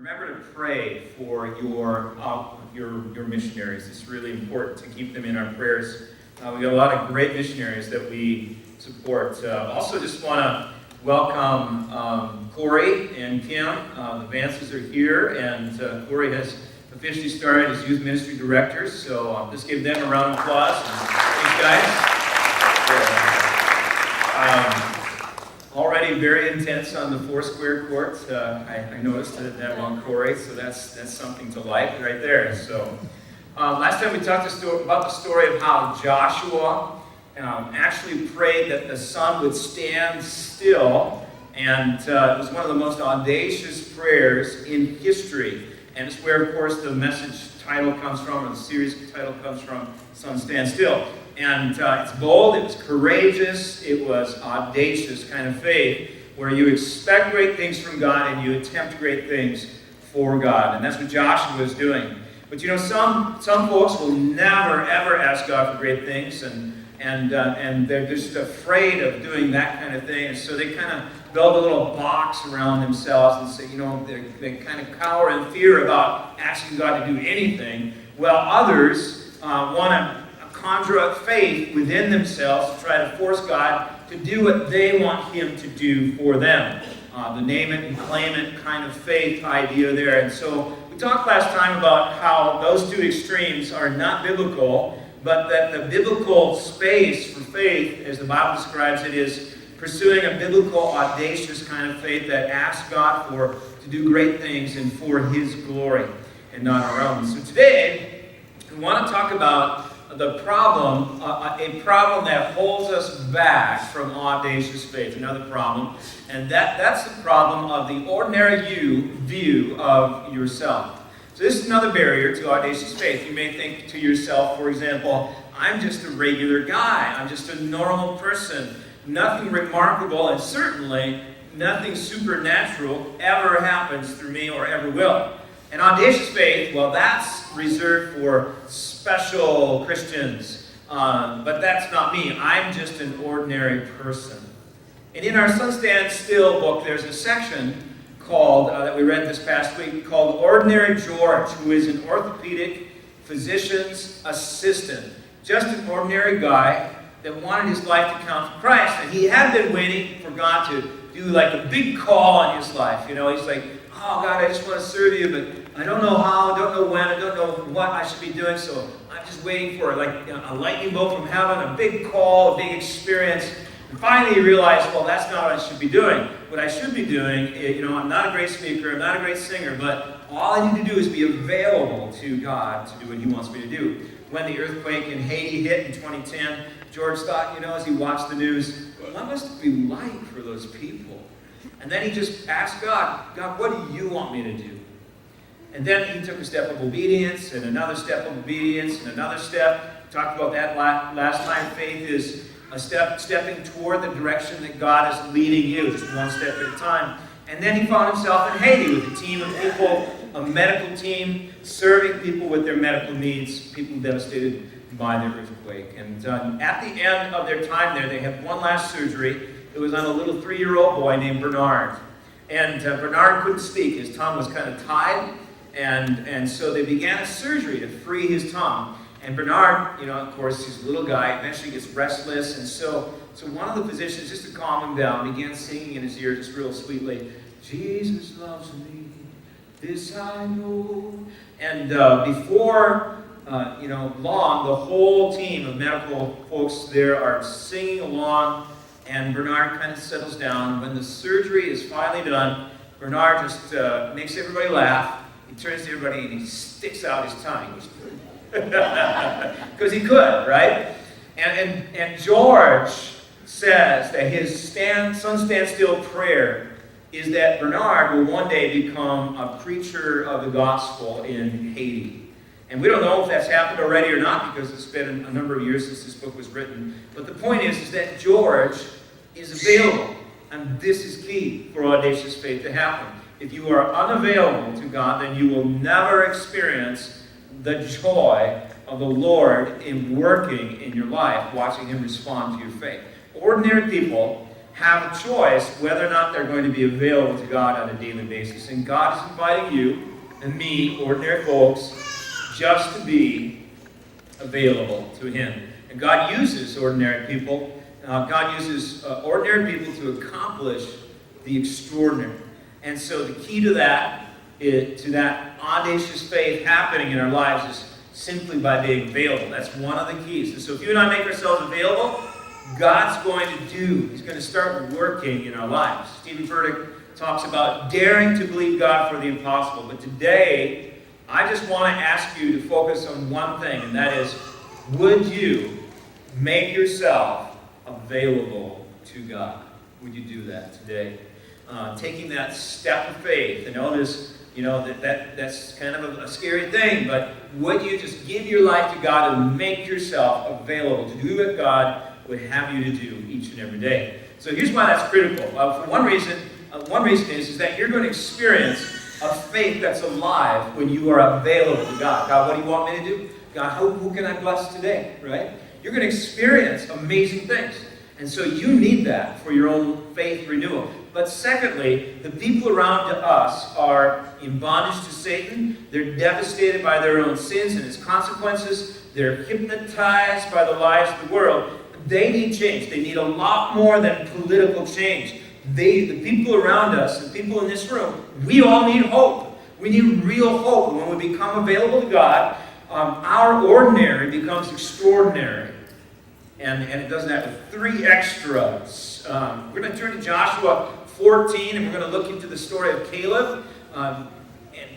remember to pray for your missionaries. It's really important to keep them in our prayers. We've got a lot of great missionaries that we support. Also, just want to welcome Corey and Kim. The Vances are here, and Corey has officially started as youth ministry directors. So just give them a round of applause. Thanks, guys. Already very intense on the Foursquare court. I noticed that on Corey, so that's something to like right there. So last time we talked about the story of how Joshua actually prayed that the sun would stand still, and it was one of the most audacious prayers in history. And it's where, of course, the message title comes from, or the series title comes from, Sun Stand Still. And it's bold, it was courageous, it was audacious kind of faith, where you expect great things from God and you attempt great things for God. And that's what Joshua was doing. But you know, some folks will never, ever ask God for great things, and they're just afraid of doing that kind of thing. And so they kind of build a little box around themselves and say, you know, they kind of cower in fear about asking God to do anything, while others want to conjure up faith within themselves to try to force God to do what they want Him to do for them. The name it and claim it kind of faith idea there. And so we talked last time about how those two extremes are not biblical, but that the biblical space for faith, as the Bible describes it, is pursuing a biblical, audacious kind of faith that asks God to do great things and for His glory and not our own. So today, we want to talk about the problem, a problem that holds us back from audacious faith, another problem, and that's the problem of the ordinary view of yourself. So this is another barrier to audacious faith. You may think to yourself, for example, I'm just a regular guy, I'm just a normal person, nothing remarkable, and certainly nothing supernatural ever happens through me or ever will. And audacious faith, well, that's reserved for special Christians. But that's not me. I'm just an ordinary person. And in our Sun Stand Still book, there's a section called, that we read this past week, called Ordinary George, who is an orthopedic physician's assistant. Just an ordinary guy that wanted his life to count for Christ. And he had been waiting for God to do like a big call on his life. You know, he's like, oh God, I just want to serve you, but I don't know how, I don't know when, I don't know what I should be doing, so I'm just waiting for like a lightning bolt from heaven, a big call, a big experience. And finally he realized, well, that's not what I should be doing. What I should be doing, I'm not a great speaker, I'm not a great singer, but all I need to do is be available to God to do what He wants me to do. When the earthquake in Haiti hit in 2010, George thought, as he watched the news, what must it be like for those people? And then he just asked God, what do you want me to do? And then he took a step of obedience, and another step of obedience, and another step. We talked about that last time. Faith is a stepping toward the direction that God is leading you, just one step at a time. And then he found himself in Haiti with a team of people, a medical team, serving people with their medical needs, people devastated by the earthquake. And at the end of their time there, they had one last surgery. It was on a little 3-year-old boy named Bernard. And Bernard couldn't speak. His tongue was kind of tied. And so they began a surgery to free his tongue. And Bernard, of course, he's a little guy, eventually gets restless. And so one of the physicians, just to calm him down, began singing in his ear just real sweetly, Jesus loves me, this I know. And before long, the whole team of medical folks there are singing along. And Bernard kind of settles down. When the surgery is finally done, Bernard just makes everybody laugh. He turns to everybody and he sticks out his tongue. Because he could, right? And George says that his Sun Stand Still prayer is that Bernard will one day become a preacher of the gospel in Haiti. And we don't know if that's happened already or not, because it's been a number of years since this book was written. But the point is that George is available. And this is key for audacious faith to happen. If you are unavailable to God, then you will never experience the joy of the Lord in working in your life, watching Him respond to your faith. Ordinary people have a choice whether or not they're going to be available to God on a daily basis. And God is inviting you and me, ordinary folks, just to be available to Him. And God uses ordinary people. God uses ordinary people to accomplish the extraordinary. And so the key to that, to that audacious faith happening in our lives, is simply by being available. That's one of the keys. And so if you and I make ourselves available, God's going to do. He's going to start working in our lives. Stephen Furtick talks about daring to believe God for the impossible. But today, I just want to ask you to focus on one thing, and that is, would you make yourself available to God? Would you do that today? Taking that step of faith. And notice, that's kind of a scary thing, but would you just give your life to God and make yourself available to do what God would have you to do each and every day? So here's why that's critical. For one reason is that you're going to experience a faith that's alive when you are available to God. God, what do you want me to do? God, who can I bless today? Right? You're going to experience amazing things. And so you need that for your own faith renewal. But secondly, the people around us are in bondage to Satan. They're devastated by their own sins and its consequences. They're hypnotized by the lies of the world. They need change. They need a lot more than political change. The people around us, the people in this room, we all need hope. We need real hope. And when we become available to God, our ordinary becomes extraordinary. And it does that with three extras. We're going to turn to Joshua 14, and we're going to look into the story of Caleb, and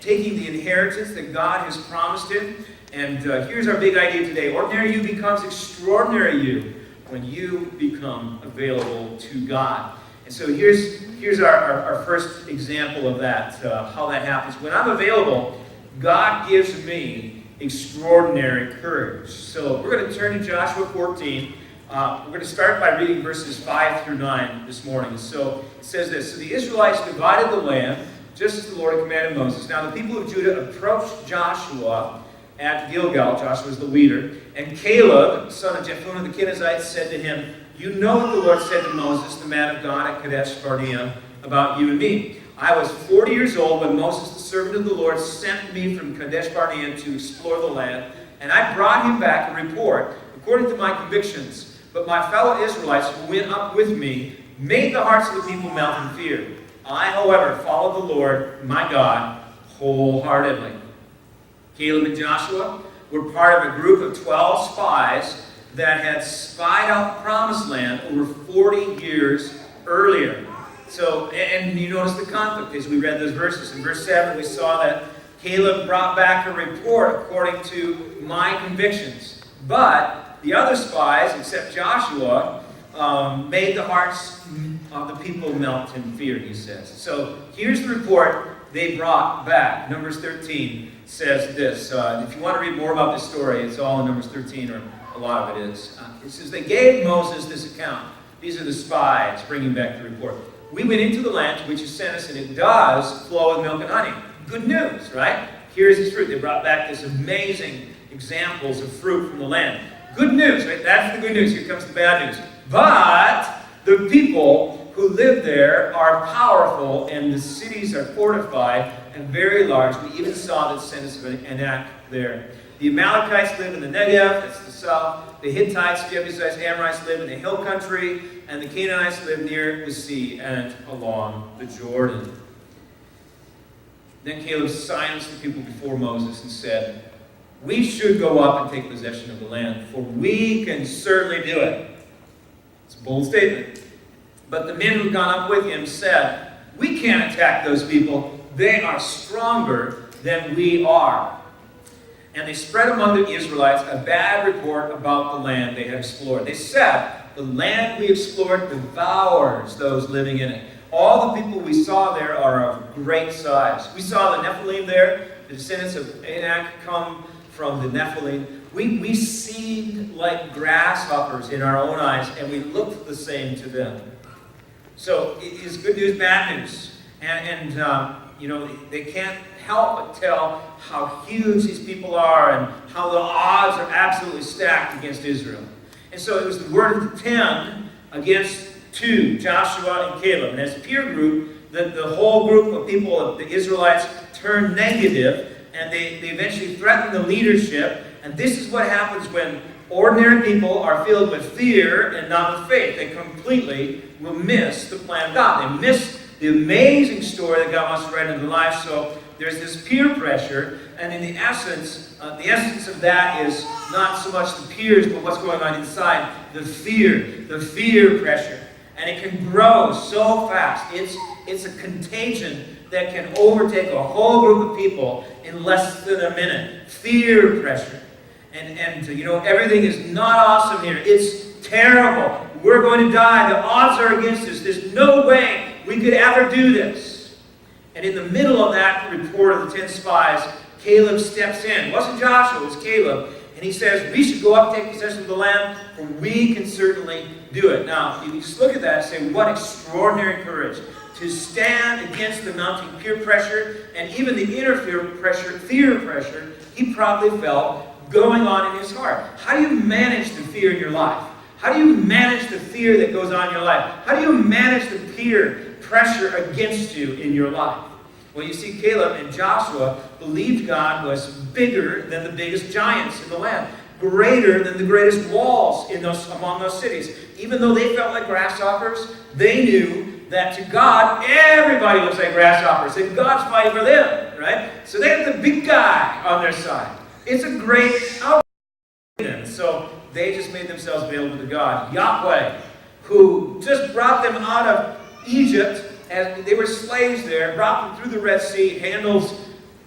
taking the inheritance that God has promised him. And here's our big idea today. Ordinary you becomes extraordinary you when you become available to God. And so here's our first example of that, how that happens. When I'm available, God gives me extraordinary courage. So we're going to turn to Joshua 14. We're going to start by reading verses 5 through 9 this morning. So it says this: So the Israelites divided the land, just as the Lord had commanded Moses. Now the people of Judah approached Joshua at Gilgal. Joshua was the leader. And Caleb, son of Jephunneh the Kenizzite, said to him, "You know what the Lord said to Moses, the man of God at Kadesh Barnea, about you and me. I was 40 years old when Moses, the servant of the Lord, sent me from Kadesh Barnea to explore the land, and I brought him back a report according to my convictions. But my fellow Israelites who went up with me made the hearts of the people melt in fear. I, however, followed the Lord, my God, wholeheartedly." Caleb and Joshua were part of a group of 12 spies that had spied out the promised land over 40 years earlier. So, and you notice the conflict as we read those verses. In verse 7, we saw that Caleb brought back a report according to my convictions. But the other spies, except Joshua, made the hearts of the people melt in fear, he says. So here's the report they brought back. Numbers 13 says this. If you want to read more about this story, it's all in Numbers 13, or a lot of it is. It says, they gave Moses this account. These are the spies bringing back the report. We went into the land to which you sent us, and it does flow with milk and honey. Good news, right? Here's his fruit. They brought back this amazing examples of fruit from the land. Good news, right? That's the good news. Here comes the bad news. But the people who live there are powerful, and the cities are fortified and very large. We even saw the descendants of Anak there. The Amalekites live in the Negev, that's the south. The Hittites, Jebusites, Amorites live in the hill country, and the Canaanites live near the sea and along the Jordan. Then Caleb silenced the people before Moses and said, "We should go up and take possession of the land, for we can certainly do it." It's a bold statement. But the men who had gone up with him said, "We can't attack those people. They are stronger than we are." And they spread among the Israelites a bad report about the land they had explored. They said, "The land we explored devours those living in it. All the people we saw there are of great size. We saw the Nephilim there. The descendants of Anak come from the Nephilim. We seemed like grasshoppers in our own eyes, and we looked the same to them." So it is good news, bad news. And they can't help but tell how huge these people are and how the odds are absolutely stacked against Israel. And so it was the word of the 10 against to Joshua and Caleb. And as a peer group, the whole group of people, of the Israelites, turned negative, and they eventually threatened the leadership. And this is what happens when ordinary people are filled with fear and not with faith. They completely will miss the plan of God. They miss the amazing story that God wants to write into their life. So there's this peer pressure, and in the essence of that is not so much the peers, but what's going on inside, the fear pressure. And it can grow so fast. It's a contagion that can overtake a whole group of people in less than a minute. Fear pressure. And everything is not awesome here. It's terrible. We're going to die. The odds are against us. There's no way we could ever do this. And in the middle of that report of the 10 spies, Caleb steps in. It wasn't Joshua, it was Caleb. And he says, we should go up and take possession of the land, for we can certainly do it. Now, you just look at that and say, what extraordinary courage to stand against the mounting peer pressure and even the inner fear pressure he probably felt going on in his heart. How do you manage the fear in your life? How do you manage the fear that goes on in your life? How do you manage the peer pressure against you in your life? Well, you see, Caleb and Joshua believed God was bigger than the biggest giants in the land, greater than the greatest walls among those cities. Even though they felt like grasshoppers, they knew that to God, everybody looks like grasshoppers, and God's fighting for them, right? So they have the big guy on their side. It's a great outcome. So they just made themselves available to God. Yahweh, who just brought them out of Egypt, as they were slaves there, brought them through the Red Sea, handles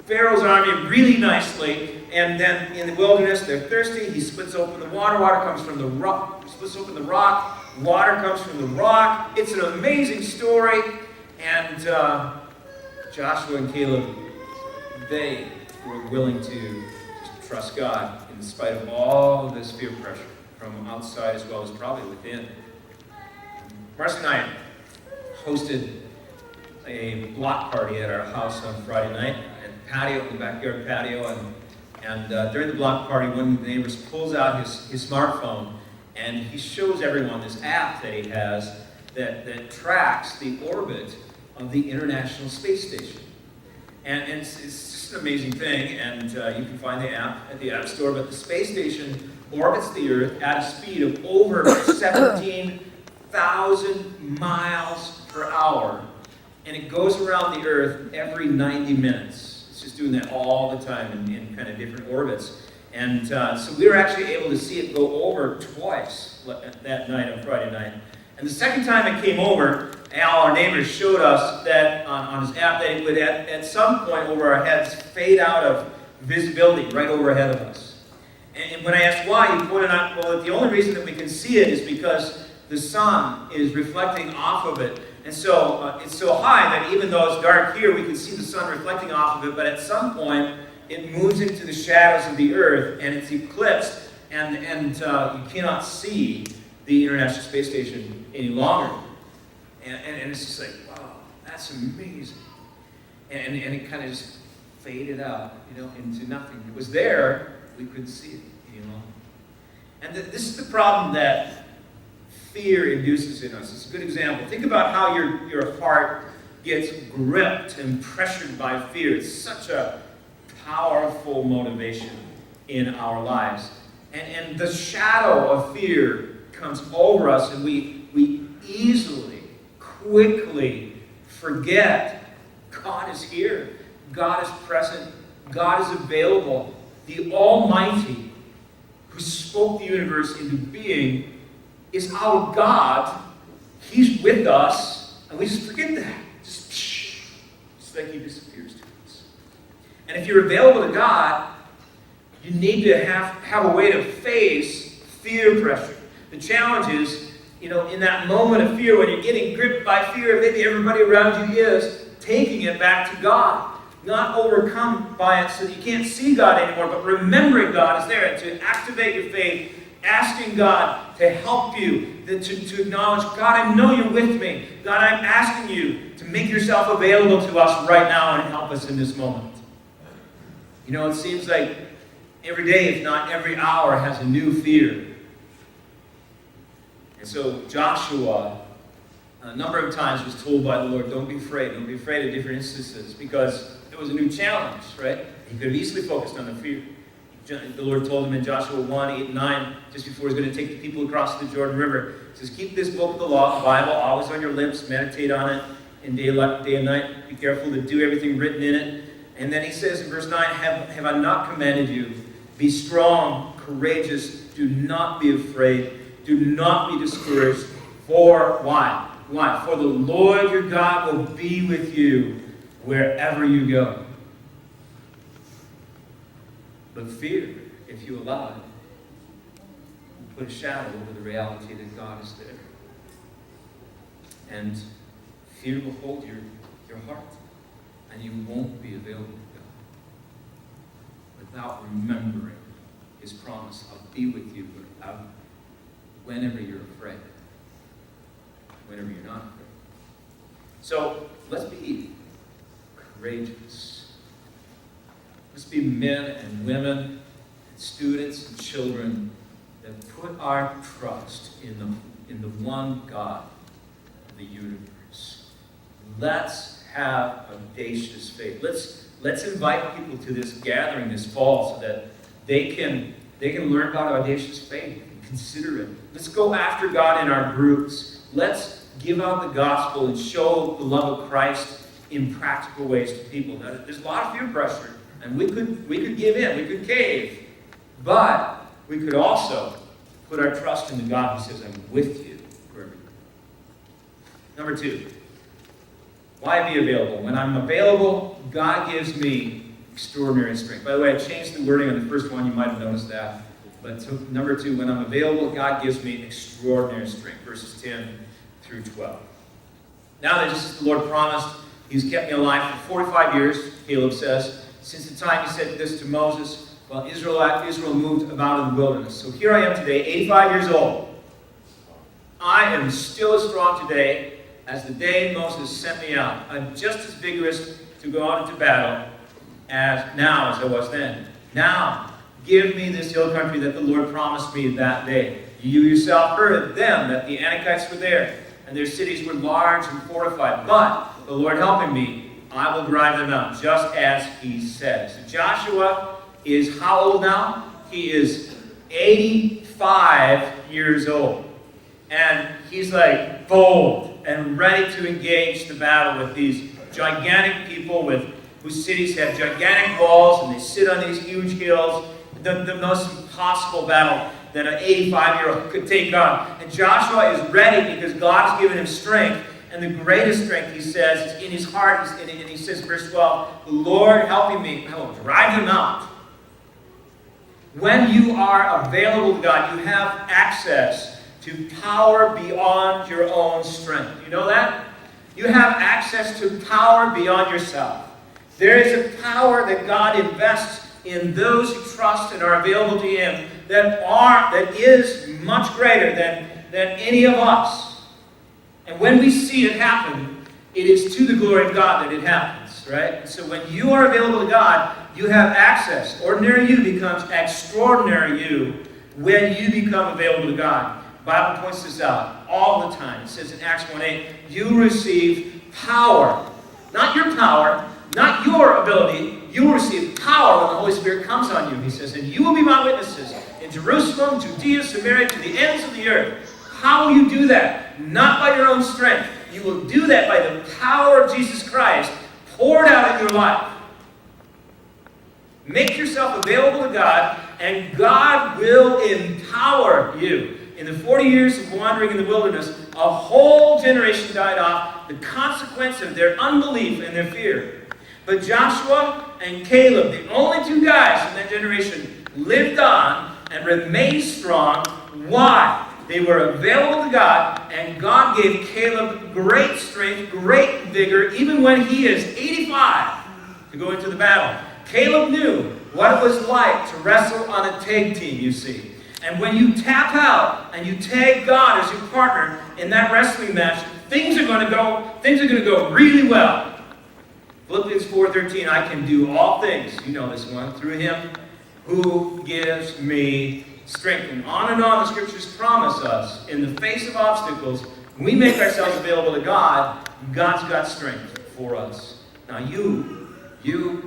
Pharaoh's army really nicely, and then in the wilderness, they're thirsty. He splits open the water. Water comes from the rock. He splits open the rock. Water comes from the rock. It's an amazing story. And Joshua and Caleb, they were willing to trust God in spite of all this fear pressure from outside as well as probably within. Marcy and I hosted a block party at our house on Friday night, at the backyard patio, and during the block party, one of the neighbors pulls out his smartphone, and he shows everyone this app that he has that tracks the orbit of the International Space Station. And it's just an amazing thing, and you can find the app at the App Store, but the space station orbits the Earth at a speed of over 17,000 miles per hour, and it goes around the Earth every 90 minutes. It's just doing that all the time in kind of different orbits. And so we were actually able to see it go over twice that night on Friday night. And the second time it came over, Al, our neighbors, showed us that on his app that it would at some point over our heads fade out of visibility right overhead of us. And when I asked why, he pointed out, well, that the only reason that we can see it is because the sun is reflecting off of it. And so it's so high that even though it's dark here, we can see the sun reflecting off of it, but at some point it moves into the shadows of the Earth and it's eclipsed, and you cannot see the International Space Station any longer. And it's just like, wow, that's amazing. And it kind of just faded out, into nothing. It was there, we couldn't see it any longer. And this is the problem that fear induces in us. It's a good example. Think about how your heart gets gripped and pressured by fear. It's such a powerful motivation in our lives. And the shadow of fear comes over us, and we easily, quickly forget God is here. God is present. God is available. The Almighty, who spoke the universe into being, is our God. He's with us, and we just forget that. Just like he disappears to us. And if you're available to God, you need to have a way to face fear pressure. The challenge is, in that moment of fear, when you're getting gripped by fear, maybe everybody around you is, taking it back to God. Not overcome by it so that you can't see God anymore, but remembering God is there, and to activate your faith, asking God to help you, to acknowledge, God, I know you're with me. God, I'm asking you to make yourself available to us right now and help us in this moment. It seems like every day, if not every hour, has a new fear. And so Joshua a number of times was told by the Lord, don't be afraid of different instances, because it was a new challenge, right? He could have easily focused on the fear. The Lord told him in Joshua 1, 8, and 9, just before he's going to take the people across the Jordan River, he says, keep this book of the law, the Bible, always on your lips, meditate on it in day and night, be careful to do everything written in it. And then he says in verse 9, have I not commanded you? Be strong, courageous, do not be afraid, do not be discouraged. For why? Why? For the Lord your God will be with you wherever you go. But fear, if you allow it, will put a shadow over the reality that God is there. And fear will hold your heart, and you won't be available to God without remembering His promise, I'll be with you whenever you're afraid, whenever you're not afraid. So let's be courageous. Let's be men and women, and students and children that put our trust in the one God of the universe. Let's have audacious faith. Let's invite people to this gathering this fall so that they can learn about audacious faith and consider it. Let's go after God in our groups. Let's give out the gospel and show the love of Christ in practical ways to people. Now, there's a lot of fear pressure, and we could give in, we could cave, but we could also put our trust in the God who says, I'm with you wherever you go. Number 2, why be available? When I'm available, God gives me extraordinary strength. By the way, I changed the wording on the first one. You might have noticed that. But number 2, when I'm available, God gives me extraordinary strength. Verses 10 through 12. Now that just as the Lord promised, He's kept me alive for 45 years, Caleb says, since the time He said this to Moses, while Israel moved about in the wilderness. So here I am today, 85 years old. I am still as strong today as the day Moses sent me out. I'm just as vigorous to go out into battle as I was then. Now, give me this hill country that the Lord promised me that day. You yourself heard them, that the Anakites were there, and their cities were large and fortified. But the Lord helping me, I will drive them out, just as He said. So Joshua is how old now? He is 85 years old. And he's like bold and ready to engage the battle with these gigantic people whose cities have gigantic walls, and they sit on these huge hills. The most impossible battle that an 85-year-old could take on. And Joshua is ready because God has given him strength. And the greatest strength, he says, is in his heart. And he says, verse 12, the Lord helping me, I will drive them out. When you are available to God, you have access to power beyond your own strength. You know that? You have access to power beyond yourself. There is a power that God invests in those who trust and are available to Him that is much greater than any of us. And when we see it happen, it is to the glory of God that it happens, right? And so when you are available to God, you have access. Ordinary you becomes extraordinary you when you become available to God. The Bible points this out all the time. It says in Acts 1:8, you receive power. Not your power, not your ability. You will receive power when the Holy Spirit comes on you, he says. And you will be my witnesses in Jerusalem, Judea, Samaria, to the ends of the earth. How will you do that? Not by your own strength. You will do that by the power of Jesus Christ poured out in your life. Make yourself available to God, and God will empower you. In the 40 years of wandering in the wilderness, a whole generation died off, the consequence of their unbelief and their fear. But Joshua and Caleb, the only 2 guys in that generation, lived on and remained strong. Why? They were available to God, and God gave Caleb great strength, great vigor, even when he is 85, to go into the battle. Caleb knew what it was like to wrestle on a tag team, you see. And when you tap out and you tag God as your partner in that wrestling match, things are going to go really well. Philippians 4:13, I can do all things, you know this one, through Him who gives me strength. And on the scriptures promise us, in the face of obstacles, When we make ourselves available to God, God's got strength for us. Now you,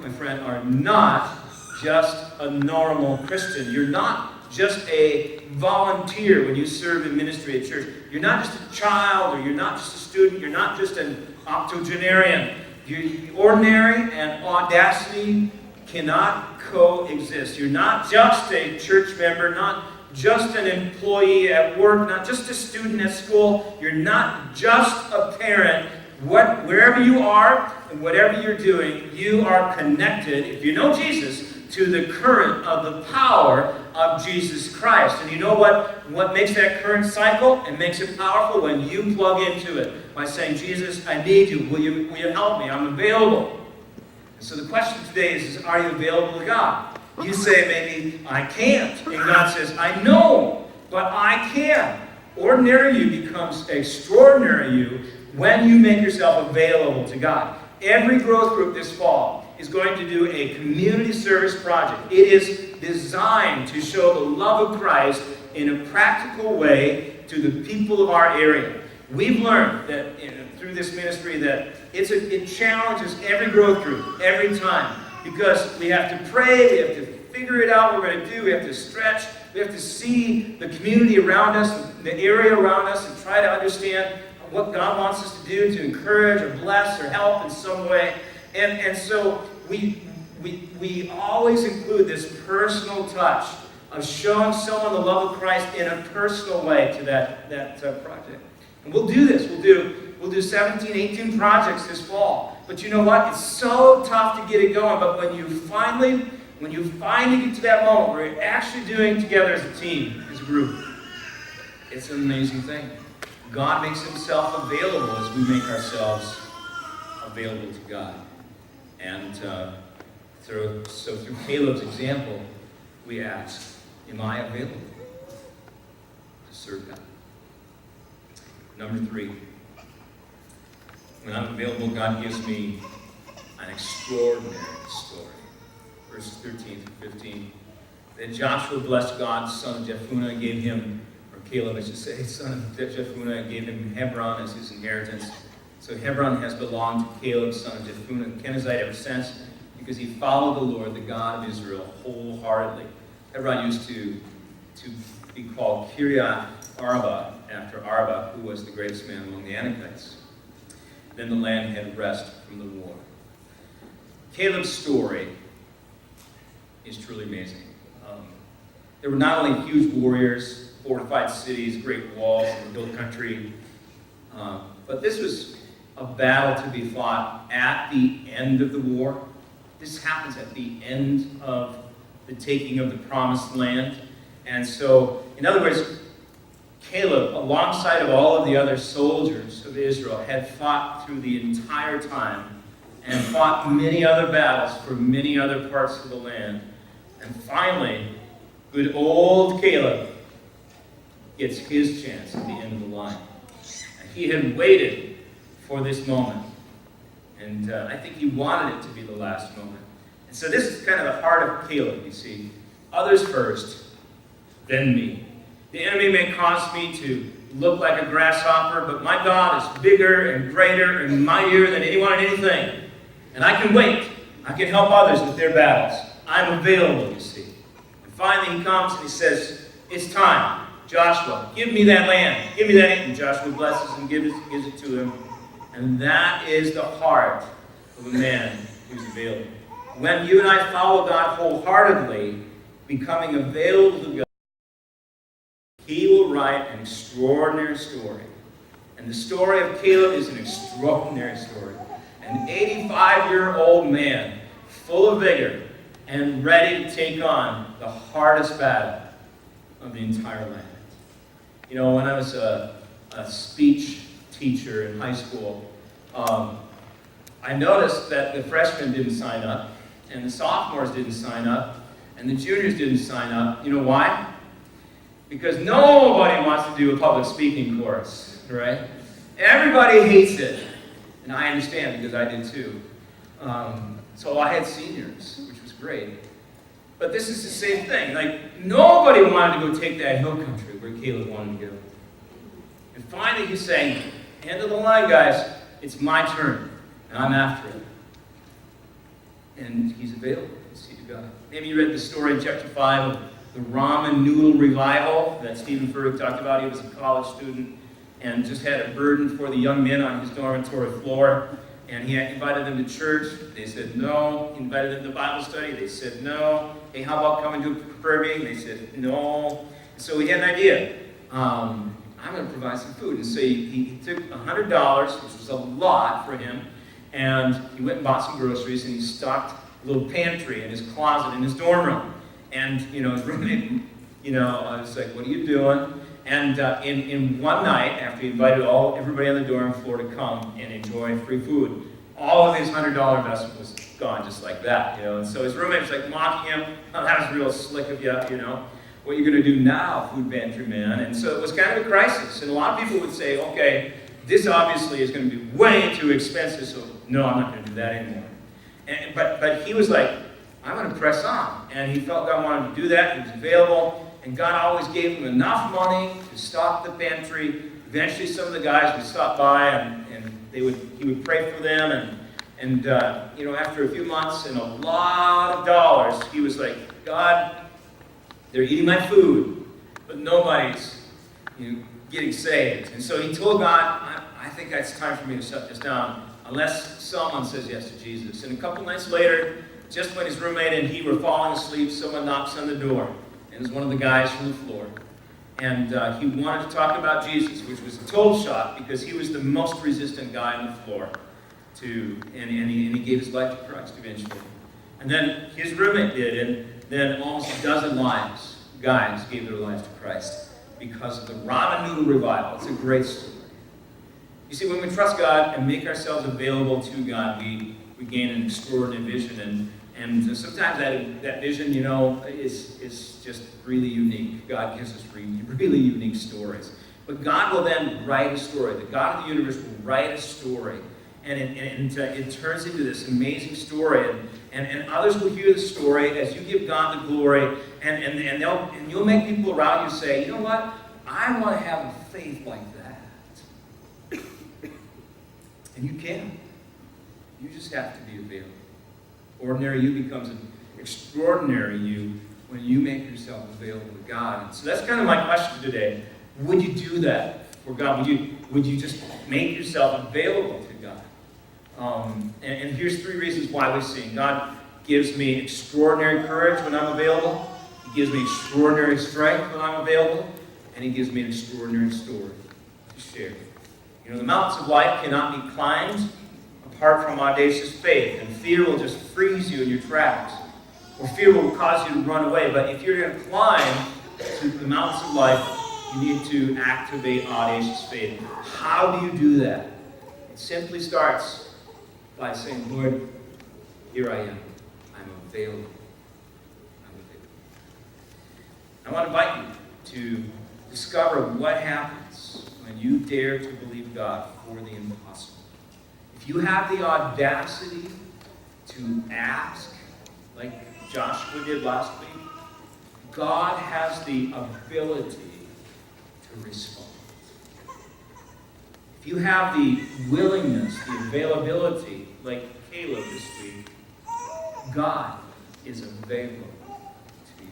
my friend, are not just a normal Christian. You're not just a volunteer when you serve in ministry at church. You're not just a child, or you're not just a student. You're not just an octogenarian. Ordinary and audacity cannot coexist. You're not just a church member, not just an employee at work, not just a student at school. You're not just a parent. Wherever you are and whatever you're doing, you are connected, if you know Jesus, to the current of the power of Jesus Christ. And you know what makes that current cycle? It makes it powerful when you plug into it by saying, Jesus, I need you. Will you help me? I'm available. And so the question today is, are you available to God? You say, maybe, I can't. And God says, I know, but I can. Ordinary you becomes extraordinary you when you make yourself available to God. Every growth group this fall is going to do a community service project. It is designed to show the love of Christ in a practical way to the people of our area. We've learned that through this ministry that it challenges every growth group every time, because we have to pray, we have to figure it out what we're going to do, we have to stretch, we have to see the community around us, the area around us, and try to understand what God wants us to do to encourage or bless or help in some way. And so we always include this personal touch of showing someone the love of Christ in a personal way to that project. And we'll do this. We'll do 17, 18 projects this fall. But you know what? It's so tough to get it going. But when you finally get to that moment where you're actually doing together as a team, as a group, it's an amazing thing. God makes himself available as we make ourselves available to God. And through Caleb's example, we ask, am I available to serve God? Number 3, when I'm available, God gives me an extraordinary story. Verses 13 through 15. Then Joshua blessed God, son of Jephunneh, gave him, or Caleb, I should say, son of Jephunneh, gave him Hebron as his inheritance. So Hebron has belonged to Caleb, son of Jephunneh, Kenizzite, ever since, because he followed the Lord, the God of Israel, wholeheartedly. Hebron used to be called Kiriath Arba, after Arba, who was the greatest man among the Anakites. Then the land had rest from the war. Caleb's story is truly amazing. There were not only huge warriors, fortified cities, great walls in the hill country, but this was a battle to be fought at the end of the war. This happens at the end of the taking of the promised land. And so, in other words, Caleb, alongside of all of the other soldiers of Israel, had fought through the entire time and fought many other battles for many other parts of the land. And finally, good old Caleb gets his chance at the end of the line. And he had waited for this moment. And I think he wanted it to be the last moment. And so this is kind of the heart of Caleb, you see. Others first, then me. The enemy may cause me to look like a grasshopper, but my God is bigger and greater and mightier than anyone and anything. And I can wait. I can help others with their battles. I'm available, you see. And finally he comes and he says, it's time. Joshua, give me that land. Give me that. And Joshua blesses and gives it to him. And that is the heart of a man who's available. When you and I follow God wholeheartedly, becoming available to God, he will write an extraordinary story. And the story of Caleb is an extraordinary story. An 85-year-old man, full of vigor, and ready to take on the hardest battle of the entire land. You know, when I was a speech teacher in high school, I noticed that the freshmen didn't sign up, and the sophomores didn't sign up, and the juniors didn't sign up. You know why? Because nobody wants to do a public speaking course, right? Everybody hates it. And I understand, because I did too. So I had seniors, which was great. But this is the same thing. Like, nobody wanted to go take that hill country where Caleb wanted to go. And finally he's saying, end of the line, guys. It's my turn. And I'm after it. And he's available. See to God. Maybe you read the story in chapter 5 of the ramen noodle revival that Stephen Furtick talked about. He was a college student and just had a burden for the young men on his dormitory floor. And he invited them to church. They said no. He invited them to Bible study. They said no. Hey, how about coming to a prayer meeting? They said no. And so he had an idea. I'm going to provide some food. And so he took $100, which was a lot for him, and he went and bought some groceries, and he stocked a little pantry in his closet in his dorm room. And, his roommate, I was like, what are you doing? And in one night, after he invited everybody on the dorm floor to come and enjoy free food, all of his $100 investment was gone just like that, And so his roommate was like mocking him. Oh, that was real slick of you, What are you going to do now, food pantry man? And so it was kind of a crisis. And a lot of people would say, okay, this obviously is going to be way too expensive, so no, I'm not going to do that anymore. But he was like, I'm going to press on. And he felt God wanted to do that. He was available. And God always gave him enough money to stock the pantry. Eventually some of the guys would stop by and he would pray for them. And after a few months and a lot of dollars, he was like, God, they're eating my food, but nobody's getting saved. And so he told God, I think it's time for me to shut this down unless someone says yes to Jesus. And a couple nights later, just when his roommate and he were falling asleep, someone knocks on the door. And it was one of the guys from the floor. And he wanted to talk about Jesus, which was a total shock because he was the most resistant guy on the floor. And he gave his life to Christ eventually. And then his roommate did, and then almost a dozen guys gave their lives to Christ because of the ramen noodle revival. It's a great story. You see, when we trust God and make ourselves available to God, we gain an extraordinary vision. And sometimes that vision, is just really unique. God gives us really unique stories. But God will then write a story. The God of the universe will write a story. And it turns into this amazing story. And others will hear the story as you give God the glory. And you'll make people around you say, you know what? I want to have a faith like that. And you can. You just have to be available. Ordinary you becomes an extraordinary you when you make yourself available to God. And so that's kind of my question today. Would you do that for God? Would you just make yourself available to God? And here's 3 reasons why we sing. God gives me extraordinary courage when I'm available. He gives me extraordinary strength when I'm available. And He gives me an extraordinary story to share. The mountains of life cannot be climbed apart from audacious faith. And fear will just freeze you in your tracks. Or fear will cause you to run away. But if you're going to climb to the mountains of life, you need to activate audacious faith. How do you do that? It simply starts by saying, Lord, here I am. I'm available. I want to invite you to discover what happens when you dare to believe God for the impossible. If you have the audacity to ask, like Joshua did last week, God has the ability to respond. If you have the willingness, the availability, like Caleb this week, God is available to you.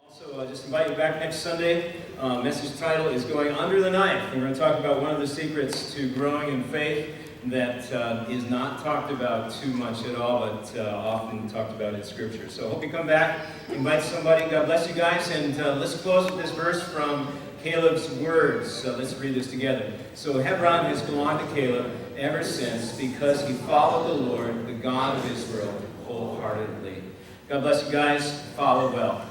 Also, just invite you back next Sunday. Message title is Going Under the Knife. We're going to talk about one of the secrets to growing in faith that is not talked about too much at all, but often talked about in Scripture. So I hope you come back, invite somebody. God bless you guys. And let's close with this verse from Caleb's words. So let's read this together. So Hebron has belonged to Caleb ever since because he followed the Lord, the God of Israel, wholeheartedly. God bless you guys. Follow well.